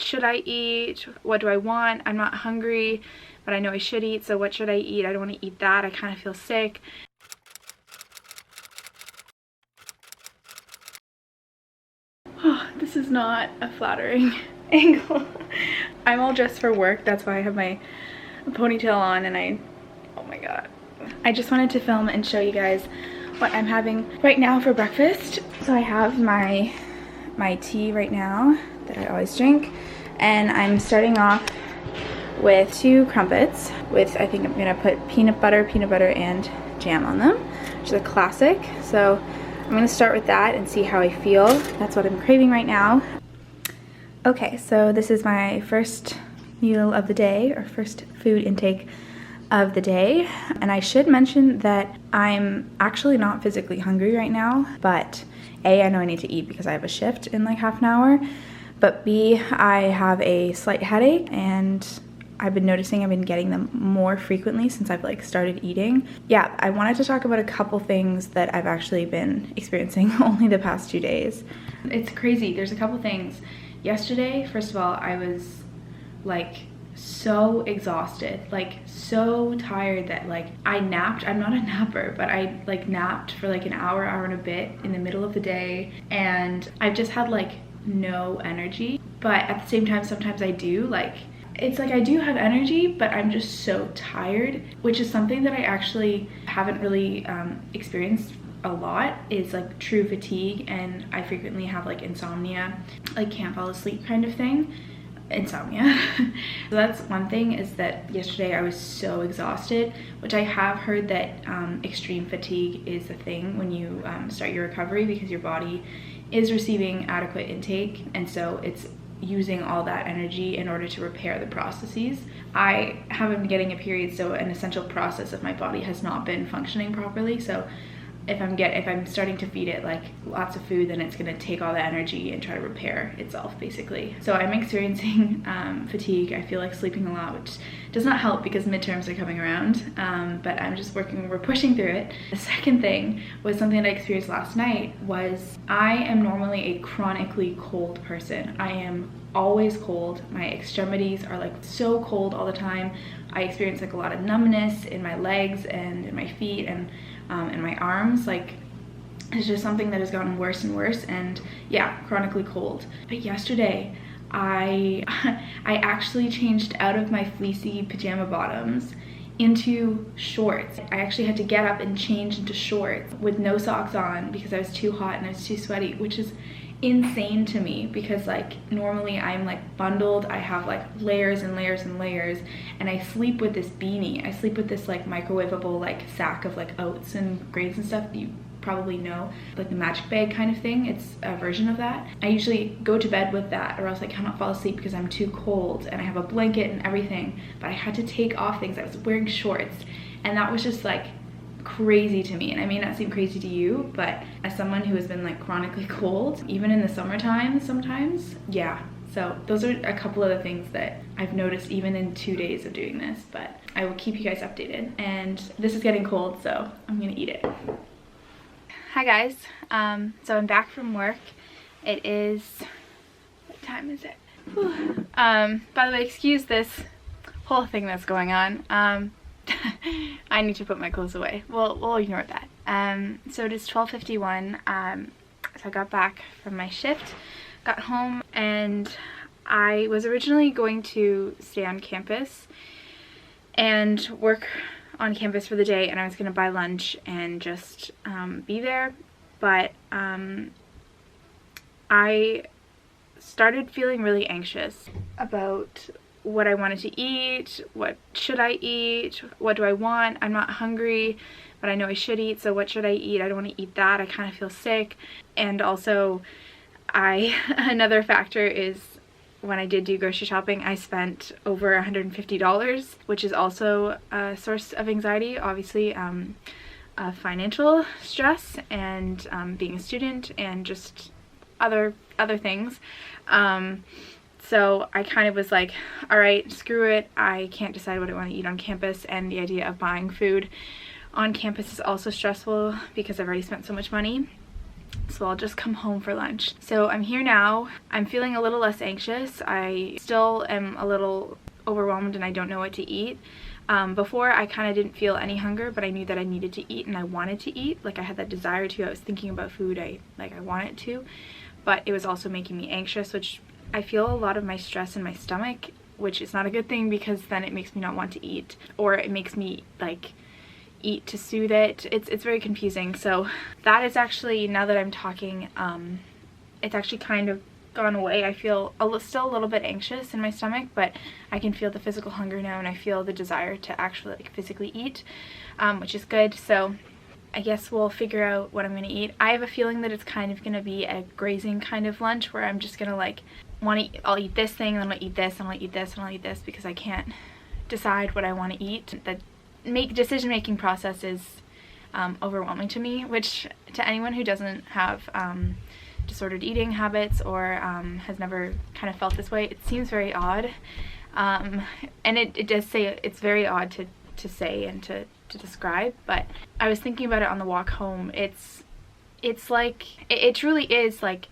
should I eat? What do I want? I'm not hungry, but I know I should eat, so what should I eat? I don't want to eat that. I kind of feel sick. Oh, this is not a flattering angle. I'm all dressed for work. That's why I have my ponytail on, and oh my god. I just wanted to film and show you guys what I'm having right now for breakfast. So I have my tea right now that I always drink, and I'm starting off with 2 crumpets with, I think I'm gonna put peanut butter and jam on them, which is a classic. So I'm gonna start with that and see how I feel. That's what I'm craving right now. Okay, so this is my first meal of the day, or first food intake of the day. And I should mention that I'm actually not physically hungry right now, but A, I know I need to eat because I have a shift in like half an hour, but B, I have a slight headache, and I've been noticing I've been getting them more frequently since I've like started eating. Yeah, I wanted to talk about a couple things that I've actually been experiencing only the past 2 days. It's crazy. There's a couple things. Yesterday, first of all, I was like so exhausted, like so tired that like I napped. I'm not a napper, but I like napped for like an hour and a bit in the middle of the day, and I've just had like no energy. But at the same time, sometimes I do, like it's like I do have energy, but I'm just so tired, which is something that I actually haven't really experienced a lot, is like true fatigue. And I frequently have like insomnia, like can't fall asleep kind of thing. Insomnia. So that's one thing, is that yesterday I was so exhausted, which I have heard that extreme fatigue is a thing when you start your recovery, because your body is receiving adequate intake, and so it's using all that energy in order to repair the processes. I haven't been getting a period, so an essential process of my body has not been functioning properly. So if I'm starting to feed it like lots of food, then it's gonna take all the energy and try to repair itself, basically. So I'm experiencing fatigue. I feel like sleeping a lot, which does not help because midterms are coming around, but we're pushing through it. The second thing was something that I experienced last night. Was I am normally a chronically cold person. I am always cold. My extremities are like so cold all the time. I experience like a lot of numbness in my legs and in my feet and in my arms. Like it's just something that has gotten worse and worse, and yeah, chronically cold. But yesterday I actually changed out of my fleecy pajama bottoms into shorts. I actually had to get up and change into shorts with no socks on because I was too hot and I was too sweaty, which is insane to me, because like normally I'm like bundled, I have like layers and layers and layers, and I sleep with this beanie. I sleep with this like microwavable like sack of like oats and grains and stuff. You probably know, like the magic bag kind of thing. It's a version of that. I usually go to bed with that, or else I cannot fall asleep because I'm too cold, and I have a blanket and everything, but I had to take off things. I was wearing shorts, and that was just like crazy to me. And I may not seem crazy to you, but as someone who has been like chronically cold, even in the summertime sometimes, yeah. So those are a couple of the things that I've noticed even in 2 days of doing this, but I will keep you guys updated. And this is getting cold, so I'm gonna eat it. Hi guys, so I'm back from work. It is, what time is it? By the way, excuse this whole thing that's going on. I need to put my clothes away. We'll ignore that. So it is 12:51. So I got back from my shift, got home, and I was originally going to stay on campus and work on campus for the day, and I was gonna buy lunch and just be there, but I started feeling really anxious about what I wanted to eat, what should I eat, what do I want? I'm not hungry, but I know I should eat, so what should I eat? I don't want to eat that. I kind of feel sick. And also another factor is when I did do grocery shopping, I spent over $150, which is also a source of anxiety, obviously. Financial stress and being a student and just other things. So I kind of was like, all right, screw it. I can't decide what I want to eat on campus, and the idea of buying food on campus is also stressful because I've already spent so much money. So I'll just come home for lunch. So I'm here now. I'm feeling a little less anxious. I still am a little overwhelmed and I don't know what to eat. Before I kind of didn't feel any hunger, but I knew that I needed to eat and I wanted to eat. Like I had that desire to. I was thinking about food. I wanted to, but it was also making me anxious, which I feel a lot of my stress in my stomach, which is not a good thing because then it makes me not want to eat, or it makes me like eat to soothe it. It's very confusing. So that is actually, now that I'm talking, it's actually kind of gone away. I feel still a little bit anxious in my stomach, but I can feel the physical hunger now and I feel the desire to actually like physically eat, which is good. So I guess we'll figure out what I'm gonna eat. I have a feeling that it's kind of gonna be a grazing kind of lunch where I'm just gonna like I'll eat this thing, and then I'll eat this, and I'll eat this, and I'll eat this, because I can't decide what I want to eat. The decision-making process is overwhelming to me, which to anyone who doesn't have disordered eating habits or has never kind of felt this way, it seems very odd. And it does say, it's very odd to say and to describe, but I was thinking about it on the walk home. It's like, it truly is like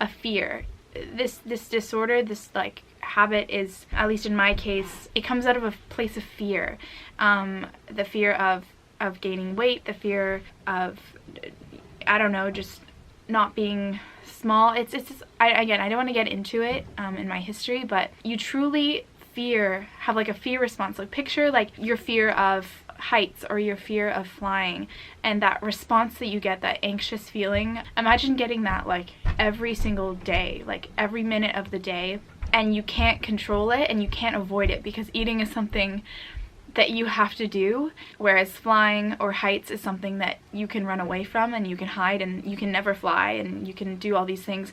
a fear. This disorder, this like habit is, at least in my case, it comes out of a place of fear. The fear of gaining weight, the fear of, I don't know, just not being small. It's just, I don't want to get into it in my history, but you truly have like a fear response. Like picture like your fear of heights or your fear of flying, and that response that you get, that anxious feeling, imagine getting that like every single day, like every minute of the day, and you can't control it and you can't avoid it because eating is something that you have to do, whereas flying or heights is something that you can run away from and you can hide and you can never fly and you can do all these things.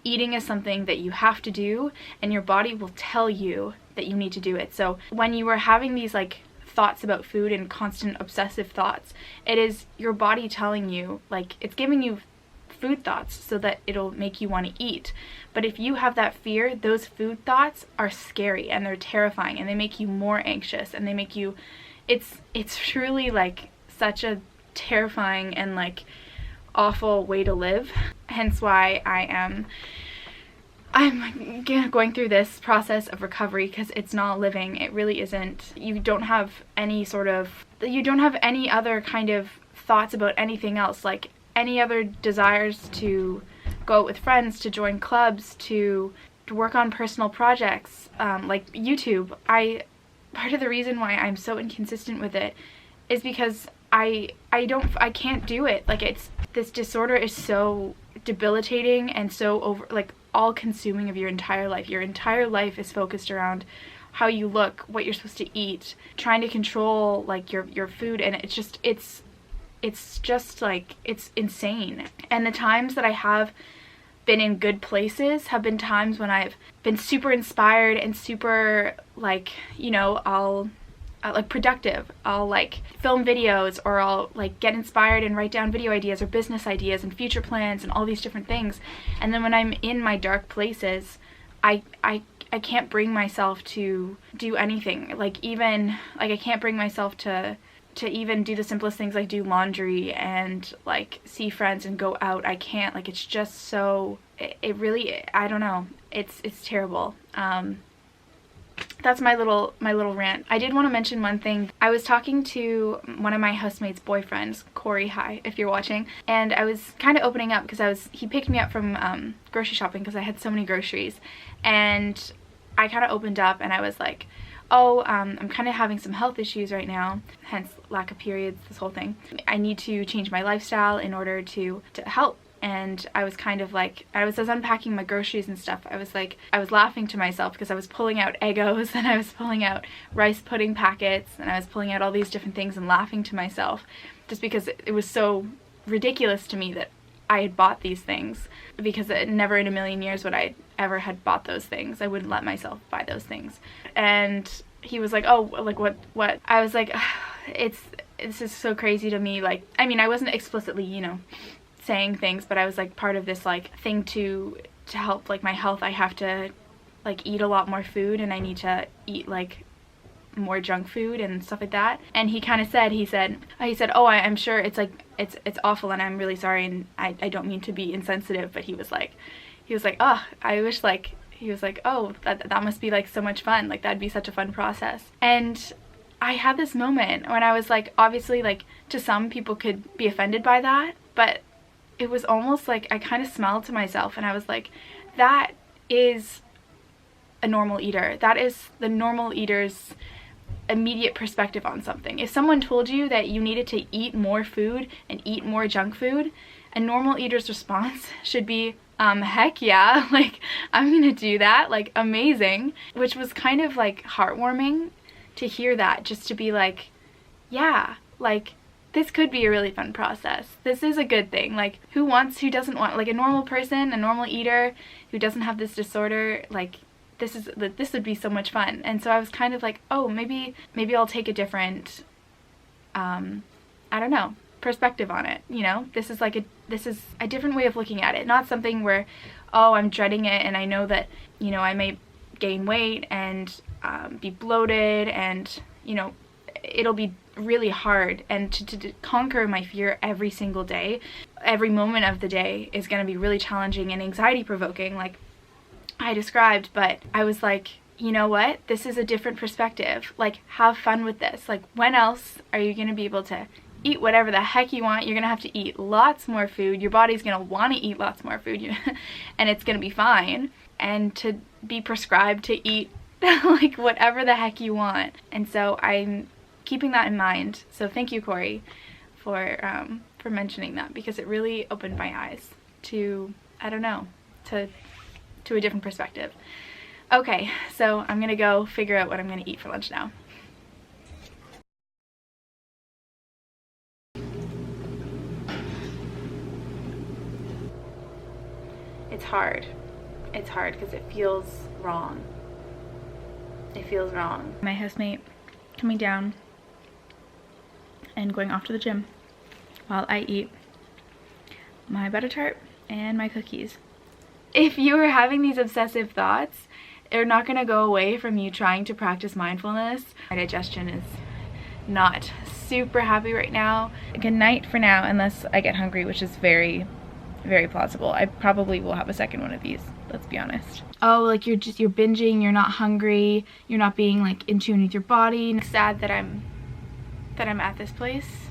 Eating is something that you have to do and your body will tell you that you need to do it. So when you are having these like thoughts about food and constant obsessive thoughts, it is your body telling you, like it's giving you food thoughts so that it'll make you want to eat. But if you have that fear, those food thoughts are scary and they're terrifying and they make you more anxious and they make you, it's truly like such a terrifying and like awful way to live. Hence why I'm going through this process of recovery, because it's not living. It really isn't. You don't have any other kind of thoughts about anything else, like any other desires to go out with friends, to join clubs, to work on personal projects, like YouTube. Part of the reason why I'm so inconsistent with it is because I can't do it. Like this disorder is so debilitating and so all consuming of your entire life. Your entire life is focused around how you look, what you're supposed to eat, trying to control like your food, and it's just like, it's insane. And the times that I have been in good places have been times when I've been super inspired and super like, you know, I'll like productive. I'll like film videos, or I'll like get inspired and write down video ideas or business ideas and future plans and all these different things. And then when I'm in my dark places, I can't bring myself to do anything. Like even like I can't bring myself to even do the simplest things like do laundry and like see friends and go out. I can't. Like it's just so, it really, I don't know, it's terrible. That's my little rant. I did want to mention one thing. I was talking to one of my housemates' boyfriends, Corey, hi, if you're watching, and I was kind of opening up because he picked me up from grocery shopping because I had so many groceries, and I kind of opened up and I was like, oh, I'm kind of having some health issues right now, hence lack of periods, this whole thing. I need to change my lifestyle in order to help. And I was kind of like, as I was unpacking my groceries and stuff, I was laughing to myself because I was pulling out Eggos and I was pulling out rice pudding packets and I was pulling out all these different things and laughing to myself just because it was so ridiculous to me that I had bought these things, because never in a million years would I ever had bought those things. I wouldn't let myself buy those things. And he was like, oh, like what? I was like, this is so crazy to me. Like, I mean, I wasn't explicitly, you know, saying things, but I was like, part of this like thing to help like my health, I have to like eat a lot more food, and I need to eat like more junk food and stuff like that. And he kind of said, he said, oh, I'm sure it's like, it's awful and I'm really sorry and I don't mean to be insensitive, but he was like, oh, I wish like, he was like, oh, that must be like so much fun. Like that'd be such a fun process. And I had this moment when I was like, obviously like to some people could be offended by that, but it was almost like I kind of smiled to myself and I was like, that is a normal eater. That is the normal eater's immediate perspective on something. If someone told you that you needed to eat more food and eat more junk food, a normal eater's response should be, heck yeah, like I'm gonna do that, like amazing, which was kind of like heartwarming to hear that, just to be like, yeah, like this could be a really fun process. This is a good thing. Like who doesn't want, like a normal person, a normal eater who doesn't have this disorder, like this would be so much fun. And so I was kind of like, oh, maybe I'll take a different, I don't know, perspective on it, you know? This is a different way of looking at it. Not something where, oh, I'm dreading it and I know that, you know, I may gain weight and be bloated and, you know, it'll be really hard, and to conquer my fear every single day, every moment of the day is going to be really challenging and anxiety provoking, like I described. But I was like, you know what, this is a different perspective. Like have fun with this. Like when else are you going to be able to eat whatever the heck you want? You're gonna have to eat lots more food. Your body's gonna want to eat lots more food and it's gonna be fine. And to be prescribed to eat like whatever the heck you want. And so I'm keeping that in mind. So thank you, Corey, for mentioning that, because it really opened my eyes to, I don't know, to a different perspective. Okay, so I'm gonna go figure out what I'm gonna eat for lunch now. It's hard. It's hard because it feels wrong. It feels wrong. My housemate coming down and going off to the gym while I eat my butter tart and my cookies. If you are having these obsessive thoughts, they're not going to go away from you trying to practice mindfulness. My digestion is not super happy right now. Good night for now, unless I get hungry, which is very, very plausible. I probably will have a second one of these, let's be honest. Oh, like you're binging, you're not hungry, you're not being like in tune with your body. Sad that I'm at this place.